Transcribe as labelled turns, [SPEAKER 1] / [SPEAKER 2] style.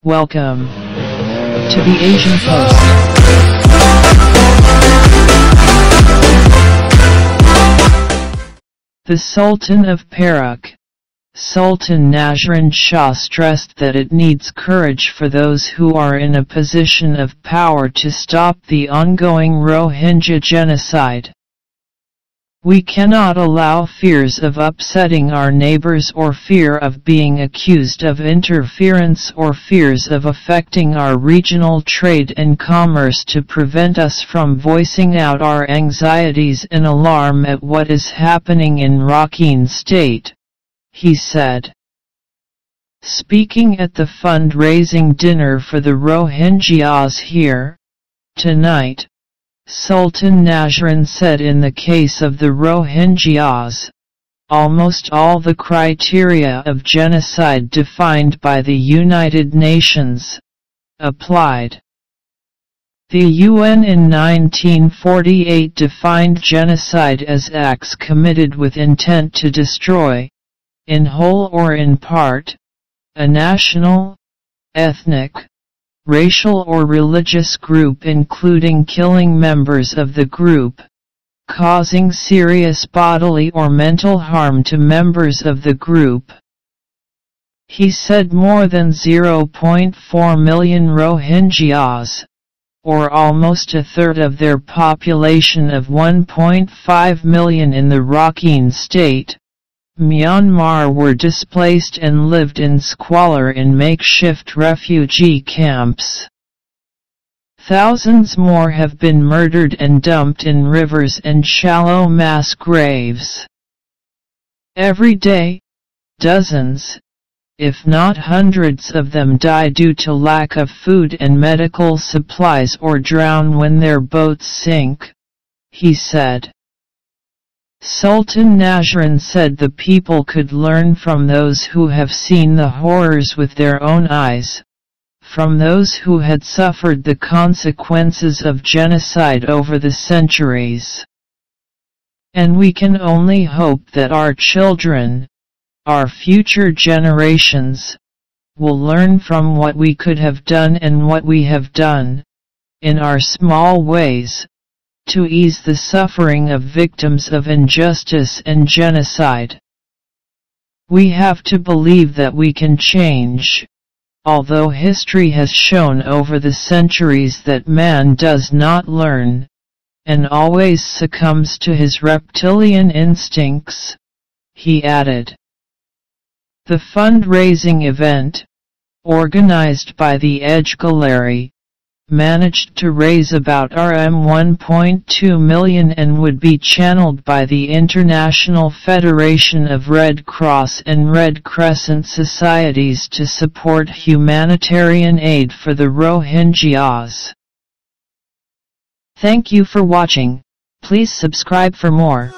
[SPEAKER 1] Welcome to the Asian Post. The Sultan of Perak, Sultan Nazrin Shah, stressed that it needs courage for those who are in a position of power to stop the ongoing Rohingya genocide. We cannot allow fears of upsetting our neighbors or fear of being accused of interference or fears of affecting our regional trade and commerce to prevent us from voicing out our anxieties and alarm at what is happening in Rakhine state, he said. Speaking at the fundraising dinner for the Rohingyas here, tonight, Sultan Nazrin said in the case of the Rohingyas, almost all the criteria of genocide defined by the United Nations applied. The UN in 1948 defined genocide as acts committed with intent to destroy, in whole or in part, a national, ethnic, racial or religious group, including killing members of the group, causing serious bodily or mental harm to members of the group. He said more than 0.4 million Rohingyas, or almost a third of their population of 1.5 million in the Rakhine state, Myanmar, were displaced and lived in squalor in makeshift refugee camps. Thousands more have been murdered and dumped in rivers and shallow mass graves. Every day, dozens, if not hundreds of them die due to lack of food and medical supplies or drown when their boats sink, he said. Sultan Nazrin said the people could learn from those who have seen the horrors with their own eyes, from those who had suffered the consequences of genocide over the centuries. And we can only hope that our children, our future generations, will learn from what we could have done and what we have done, in our small ways, to ease the suffering of victims of injustice and genocide. We have to believe that we can change, although history has shown over the centuries that man does not learn, and always succumbs to his reptilian instincts, he added. The fundraising event, organized by the Edge Gallery, managed to raise about $1.2 million and would be channeled by the International Federation of Red Cross and Red Crescent Societies to support humanitarian aid for the Rohingyas. Thank you for watching. Please subscribe for more.